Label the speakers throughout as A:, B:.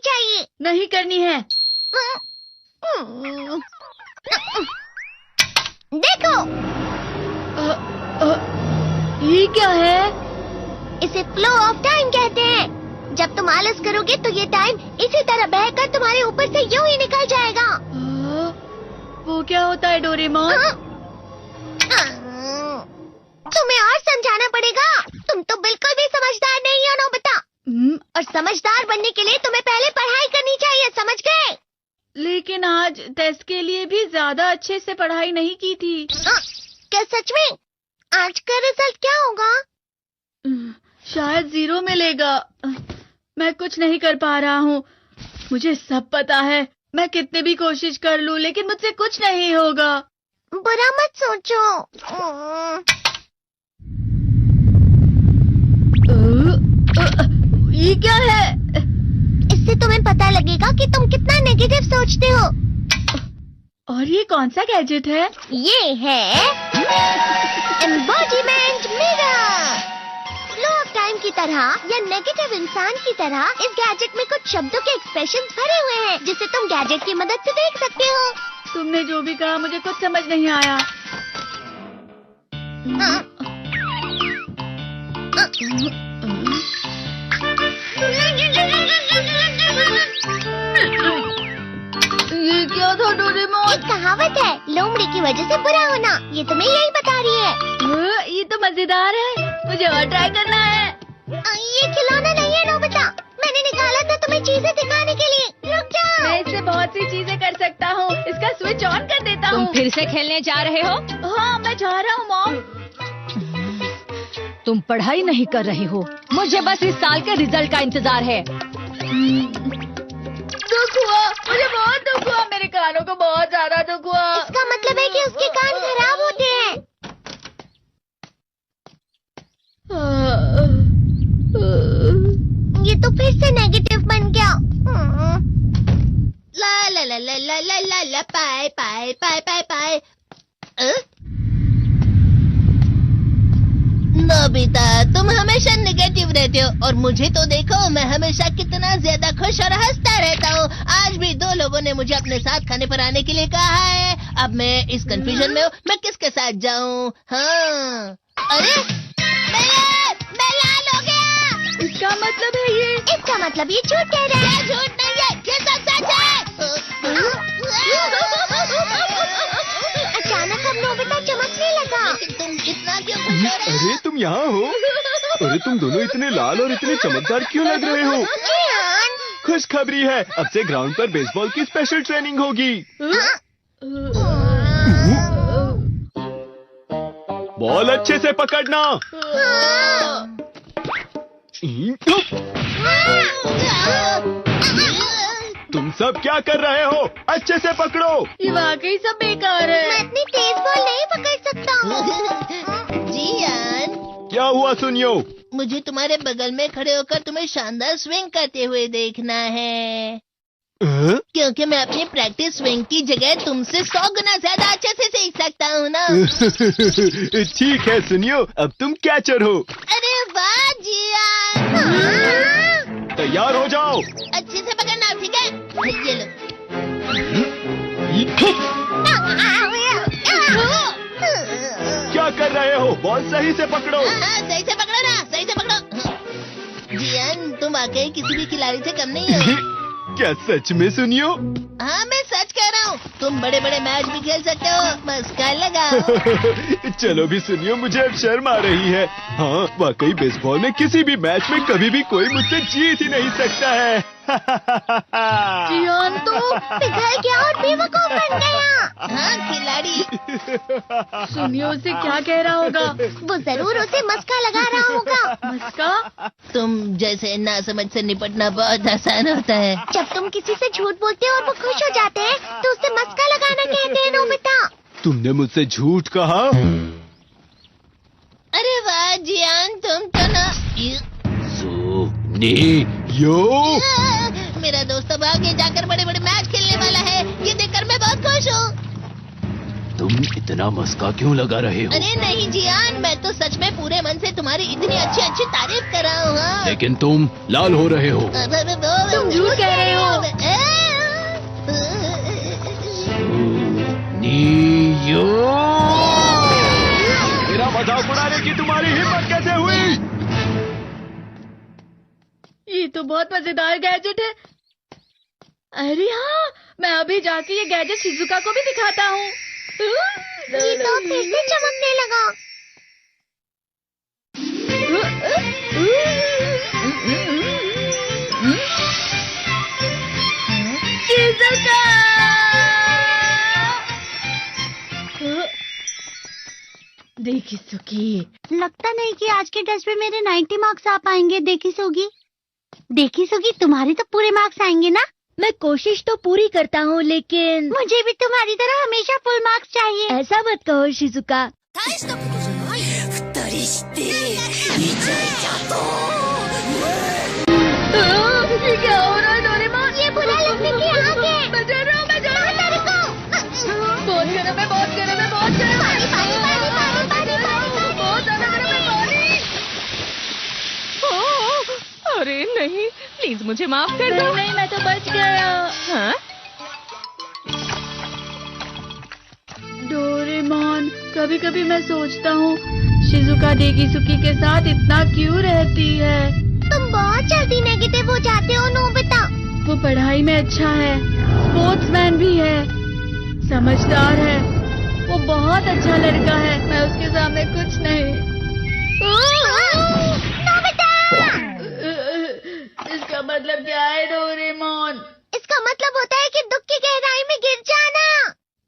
A: चाहिए।
B: नहीं करनी है।
A: देखो,
B: ये क्या है?
A: इसे फ्लो ऑफ टाइम कहते हैं। जब तुम आलस करोगे तो ये टाइम इसी तरह बहकर तुम्हारे ऊपर से यूं ही निकल जाएगा।
B: वो क्या होता है डोरेमोन?
A: तुम्हें और समझाना पड़ेगा। तुम तो बिल्कुल भी समझदार नहीं हो नोबिता। और समझदार बनने के लिए तुम्हें पहले पढ़ाई करनी चाहिए, समझ गए?
B: लेकिन आज टेस्ट के लिए भी ज्यादा अच्छे से पढ़ाई नहीं की थी।
A: क्या सच में? आज का रिजल्ट क्या होगा?
B: शायद 0 मिलेगा। मैं कुछ नहीं कर पा रहा हूँ। मुझे सब पता है। मैं कितने भी कोशिश कर लूँ लेकिन मुझसे कुछ नहीं होगा।
A: बुरा मत सोचो।
B: ये क्या है?
A: इससे तुम्हें पता लगेगा कि तुम कितना नेगेटिव सोचते हो।
B: और ये कौन सा गैजेट है?
A: ये है embodiment mirror. Flow of time की तरह या नेगेटिव इंसान की तरह इस गैजेट में कुछ शब्दों के एक्सप्रेशंस भरे हुए हैं जिसे तुम गैजेट की मदद से देख सकते हो।
B: तुमने जो भी कहा मुझे कुछ समझ नहीं आया। ये क्या था डोरेमोन?
A: एक कहावत है, लोमड़ी की वजह से बुरा होना। ये तुम्हें यही बता रही है।
B: ये तो मजेदार है। मुझे और ट्राई करना है।
A: ये खिलौना नहीं है नोबिता। मैंने निकाला था तुम्हें चीजें दिखाने के लिए। रुक जाओ।
B: मैं इससे बहुत सी चीजें कर सकता हूँ। इसका स्विच ऑन कर देता हूँ।
C: तुम फिर से खेलने जा रहे हो?
B: हाँ, मैं जा रहा हूँ मॉम।
C: तुम पढ़ाई नहीं कर रही हो। मुझे बस इस साल के रिजल्ट का इंतजार है।
B: दुख हुआ, मुझे बहुत दुख हुआ। मेरे कानों को बहुत ज्यादा दुख हुआ।
A: इसका मतलब है कि उसके कान खराब होते हैं। ये तो फिर से नेगेटिव बन गया। ला ला ला ला ला ला ला ला पाए पाए पाए पाए पाए। नोबिता, तुम हमेशा नेगेटिव रहते हो और मुझे तो देखो, मैं हमेशा कितना ज्यादा खुश और हंसता रहता हूँ। आज भी 2 लोगों ने मुझे अपने साथ खाने पर आने के लिए कहा है। अब मैं इस कंफ्यूजन में हूँ, मैं किसके साथ जाऊँ? हाँ, अरे मैं लाल हो गया।
B: इसका मतलब है ये?
A: इसका मतलब ये झूठ कह रहा है। झूठ नहीं है, ये सब सच है। अचानक अब नोबिता चमकने लगा। तुम इतना क्यों खुश हो रहे हो?
D: अरे तुम यहाँ हो? अरे तुम दोनों इतने लाल और इतने चमकदार क्यों लग रहे हो? खुशखबरी है, अब से ग्राउंड पर बेसबॉल की स्पेशल ट्रेनिंग होगी। बॉल अच्छे से पकड़ना। तुम सब क्या कर रहे हो? अच्छे से पकड़ो।
B: ये वाकई सब बेकार है।
A: मैं इतनी तेज बॉल नहीं पकड़ सकता हूँ। जियान,
D: क्या हुआ सुनियो?
A: मुझे तुम्हारे बगल में खड़े होकर तुम्हें शानदार स्विंग करते हुए देखना है। क्योंकि मैं अपनी प्रैक्टिस स्विंग की जगह तुमसे 100 गुना ज्यादा अच्छे से सीख सकता हूँ ना।
D: ठीक है सुनियो, अब तुम कैचर हो।
A: अरे वाह जियान।
D: तैयार हो जाओ।
A: अच्छे से पकड़ना, ठीक है? ये लो।
D: क्या कर रहे हो? बॉल सही से पकड़ो।
A: सही से पकड़ो ना, सही से पकड़ो। जियान, तुम वाकई किसी भी खिलाड़ी से कम नहीं हो।
D: क्या सच में सुनियो?
A: हाँ, मैं सच कह रहा हूँ। तुम बड़े बड़े मैच भी खेल सकते हो, बस कर लगाओ।
D: चलो भी सुनियो, मुझे अब शर्म आ रही है। हाँ, वाकई बेसबॉल में किसी भी मैच में कभी भी कोई मुझसे जीत ही नहीं सकता है।
B: जियान तो
A: पिघल गया और बेवकूफ बन गया। हाँ, खिलाड़ी।
B: सुनियो उसे क्या कह रहा होगा?
A: वो जरूर उसे मस्का लगा रहा होगा।
B: मस्का?
A: तुम जैसे नासमझ से निपटना बहुत आसान होता है। जब तुम किसी से झूठ बोलते हो और वो खुश हो जाते हैं तो उसे मस्का लगाना कहते हैं नोबिता।
D: तुमने मुझसे झूठ कहा?
A: अरे वाह जियान, तुम तो ना।
D: यो,
A: मेरा दोस्त अब आगे जाकर बड़े बड़े मैच खेलने वाला है। ये देखकर मैं बहुत खुश हूँ।
D: तुम इतना मस्का क्यों लगा रहे हो?
A: अरे नहीं जियान, मैं तो सच में पूरे मन से तुम्हारी इतनी अच्छी अच्छी तारीफ कर रहा हूँ।
D: लेकिन तुम लाल हो रहे हो।
B: तुम झूठ कह रहे हो। तो बहुत मजेदार गैजेट है। अरे हाँ, मैं अभी जाके ये गैजेट शिजुका को भी दिखाता हूँ।
A: ये तो फिर से चमकने लगा।
B: शिजुका! देखी सुकी,
A: लगता नहीं कि आज के टेस्ट में मेरे 90 मार्क्स आ पाएंगे। देखी सोगी, तुम्हारे तो पूरे मार्क्स आएंगे ना?
C: मैं कोशिश तो पूरी करता हूँ, लेकिन
A: मुझे भी तुम्हारी तरह हमेशा फुल मार्क्स चाहिए।
C: ऐसा मत कहो शिजुका।
B: ये क्या हो रहा है डोरेमोन?
A: ये बुरा लगने की आग है।
B: मैं जा रहा हूँ। बहुत गर्म है। बहुत ज्यादा गर्म है पानी।
E: अरे नहीं, प्लीज मुझे माफ कर दो।
B: नहीं, मैं तो बच गया।
E: हाँ?
B: डोरेमोन, कभी कभी मैं सोचता हूँ शिजुका डेगिसुकी के साथ इतना क्यों रहती है।
A: तुम बहुत जल्दी नेगेटिव हो जाते हो नोबिता।
B: वो पढ़ाई में अच्छा है, स्पोर्ट्समैन भी है, समझदार है, वो बहुत अच्छा लड़का है। मैं उसके सामने कुछ नहीं।
A: नोबिता!
B: इसका मतलब क्या है डोरेमोन?
A: इसका मतलब होता है कि दुख की गहराई में गिर जाना।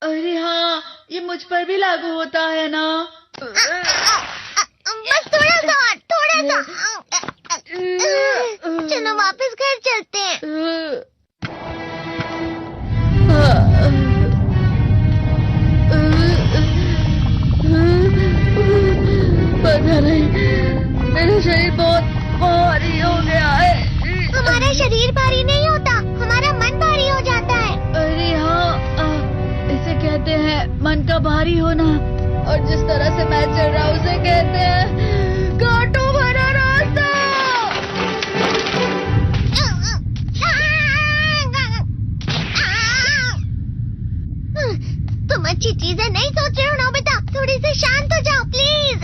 B: अरे हाँ, ये मुझ पर भी लागू होता है ना।
A: बस थोड़ा सा। चलो वापस घर चलते हैं।
B: पता नहीं, मेरा शरीर बहुत भारी हो गया है।
A: हमारा शरीर भारी नहीं होता, हमारा मन भारी हो जाता है।
B: अरे हाँ, इसे कहते हैं मन का भारी होना। और जिस तरह से मैं चल रहा हूँ उसे कहते हैं कांटों भरा रास्ता।
A: तुम अच्छी चीजें नहीं सोच रहे हो नोबिता। थोड़ी सी शांत हो जाओ प्लीज।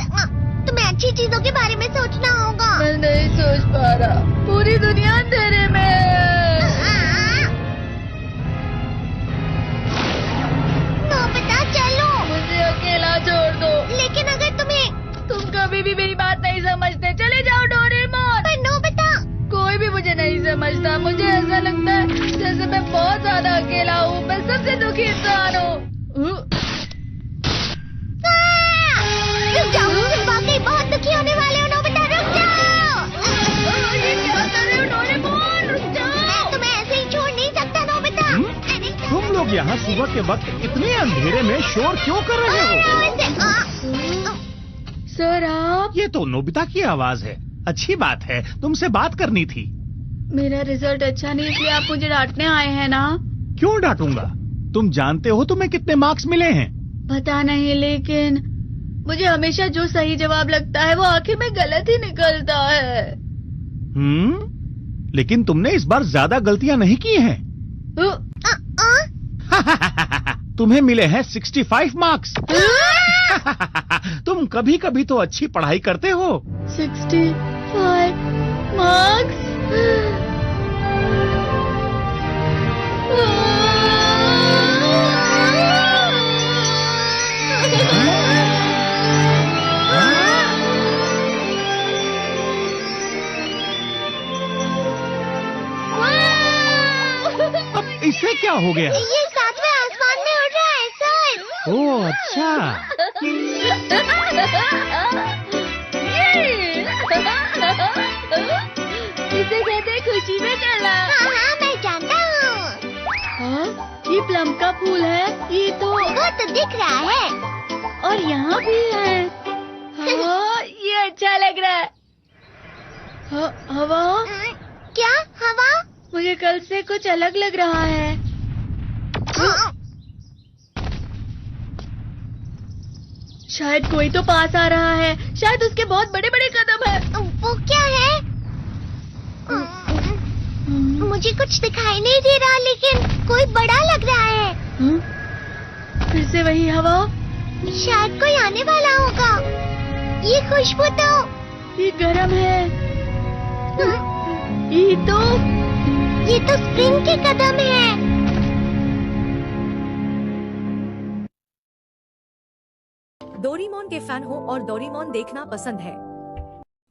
A: तुम्हें अच्छी चीजों के बारे में सोचना होगा।
B: मैं नहीं सोच पा रहा, पूरी दुनिया अंधेरे में है।
A: नोबिता चलो।
B: मुझे अकेला छोड़ दो।
A: लेकिन अगर
B: तुम कभी भी मेरी बात नहीं समझते, चले जाओ डोरेमोन।
A: पर नोबिता।
B: कोई भी मुझे नहीं समझता। मुझे ऐसा लगता है जैसे मैं बहुत ज्यादा अकेला हूँ। मैं सबसे दुखी इंसान हूँ।
A: रुक जाओ, तुम वाकई बहुत दुखी होने वाले हो नोबिता। रुक जाओ।
B: ये क्या कर रहे हो डोरेमोन? रुक जाओ।
A: मैं तुम्हें ऐसे ही छोड़ नहीं सकता नोबिता। अरे
F: तुम लोग यहाँ सुबह के वक्त इतने अंधेरे में शोर क्यों कर रहे हो?
B: सर आप?
F: ये तो नोबिता की आवाज है। अच्छी बात है, तुमसे बात करनी थी।
B: मेरा रिजल्ट अच्छा नहीं, इसलिए आप मुझे डांटने आए हैं ना?
F: क्यों डांटूंगा? तुम जानते हो तुम्हें कितने मार्क्स मिले हैं?
B: पता नहीं, लेकिन मुझे हमेशा जो सही जवाब लगता है वो आखिर में गलत ही निकलता है।
F: लेकिन तुमने इस बार ज्यादा गलतियां नहीं की हैं। तुम्हें मिले हैं 65 मार्क्स। तुम कभी कभी तो अच्छी पढ़ाई करते हो।
B: 65 मार्क्स?
F: अब इससे क्या हो गया?
A: ये सातवें आसमान में उड़ रहा है सर।
F: ओह अच्छा।
B: इसे कहते हैं खुशी में चला।
A: हाँ, मैं जानता हूँ।
B: हाँ, ये प्लम का फूल है। ये तो
A: वो तो दिख रहा है।
B: और यहाँ भी है। हाँ, ये अच्छा लग रहा है। हवा?
A: क्या हवा?
B: मुझे कल से कुछ अलग लग रहा है। शायद कोई तो पास आ रहा है। शायद उसके बहुत बड़े बड़े कदम है।
A: वो क्या है? मुझे कुछ दिखाई नहीं दे रहा, लेकिन कोई बड़ा लग रहा है।
B: फिर से वही हवा।
A: शायद कोई आने वाला होगा। ये खुशबू तो
B: ये गरम है। ये तो
A: स्प्रिंग के कदम है।
G: डोरेमोन के फैन हो और डोरेमोन देखना पसंद है।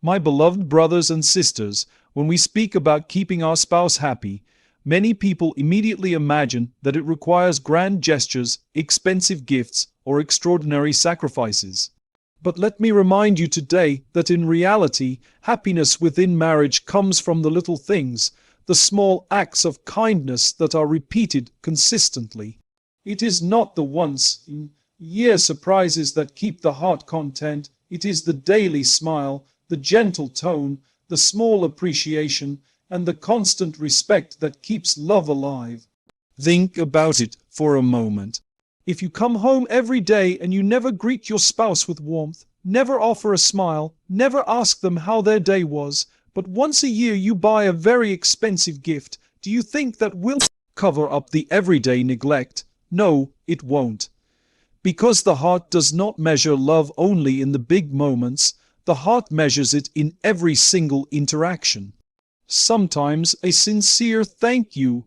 H: My beloved brothers and sisters, when we speak about keeping our spouse happy, many people immediately imagine that it requires grand gestures, expensive gifts, or extraordinary sacrifices. But let me remind you today that in reality, happiness within marriage comes from the little things, the small acts of kindness that are repeated consistently. It is not the once-in-a-year surprises that keep the heart content, it is the daily smile, the gentle tone, the small appreciation, and the constant respect that keeps love alive. Think about it for a moment. If you come home every day and you never greet your spouse with warmth, never offer a smile, never ask them how their day was, but once a year you buy a very expensive gift, do you think that will cover up the everyday neglect? No, it won't. Because the heart does not measure love only in the big moments, the heart measures it in every single interaction. Sometimes a sincere thank you,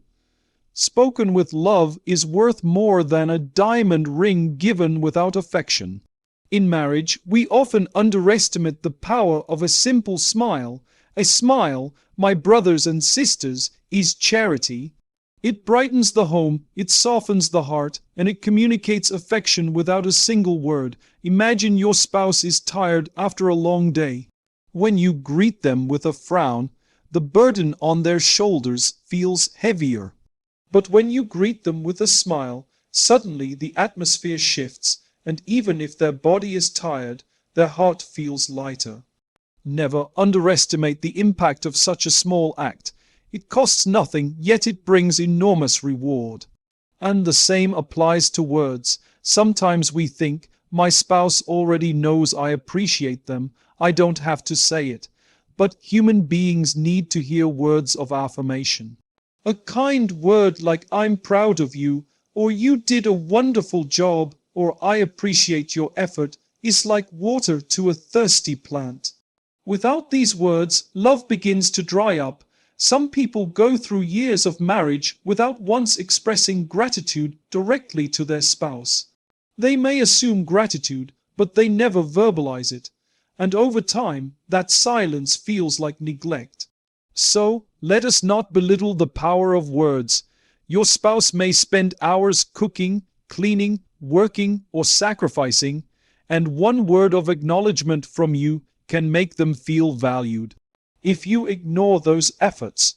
H: spoken with love, is worth more than a diamond ring given without affection. In marriage, we often underestimate the power of a simple smile. A smile, my brothers and sisters, is charity. It brightens the home, it softens the heart, and it communicates affection without a single word. Imagine your spouse is tired after a long day. When you greet them with a frown, the burden on their shoulders feels heavier. But when you greet them with a smile, suddenly the atmosphere shifts, and even if their body is tired, their heart feels lighter. Never underestimate the impact of such a small act. It costs nothing, yet it brings enormous reward. And the same applies to words. Sometimes we think, my spouse already knows I appreciate them, I don't have to say it. But human beings need to hear words of affirmation. A kind word like I'm proud of you, or you did a wonderful job, or I appreciate your effort, is like water to a thirsty plant. Without these words, love begins to dry up. Some people go through years of marriage without once expressing gratitude directly to their spouse. They may assume gratitude, but they never verbalize it. And over time, that silence feels like neglect. So, let us not belittle the power of words. Your spouse may spend hours cooking, cleaning, working, or sacrificing, and one word of acknowledgement from you can make them feel valued. If you ignore those efforts,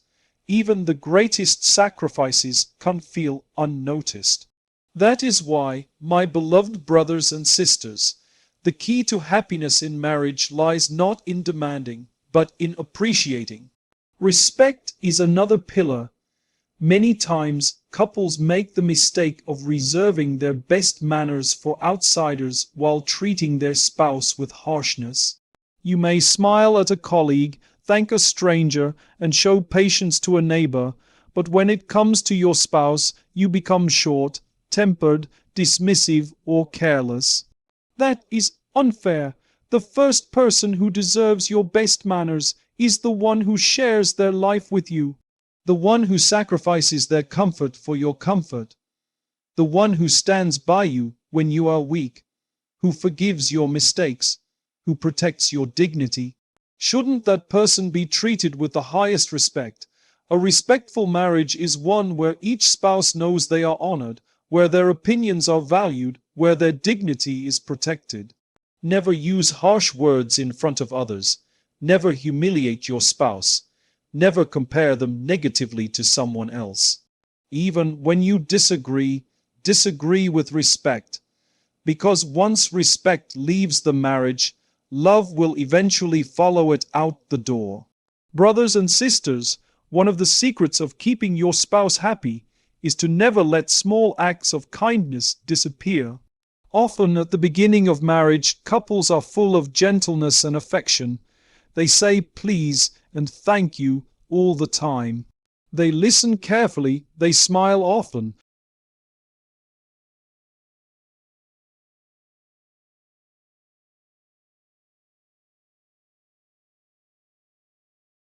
H: even the greatest sacrifices can feel unnoticed. That is why, my beloved brothers and sisters, the key to happiness in marriage lies not in demanding, but in appreciating. Respect is another pillar. Many times, couples make the mistake of reserving their best manners for outsiders while treating their spouse with harshness. You may smile at a colleague, thank a stranger, and show patience to a neighbor, but when it comes to your spouse, you become short, tempered, dismissive, or careless. That is unfair. The first person who deserves your best manners is the one who shares their life with you, the one who sacrifices their comfort for your comfort, the one who stands by you when you are weak, who forgives your mistakes, who protects your dignity. Shouldn't that person be treated with the highest respect? A respectful marriage is one where each spouse knows they are honored, where their opinions are valued, where their dignity is protected. Never use harsh words in front of others. Never humiliate your spouse. Never compare them negatively to someone else. Even when you disagree, disagree with respect. Because once respect leaves the marriage, love will eventually follow it out the door. Brothers and sisters, one of the secrets of keeping your spouse happy is to never let small acts of kindness disappear. Often at the beginning of marriage, couples are full of gentleness and affection. They say please and thank you all the time. They listen carefully, they smile often,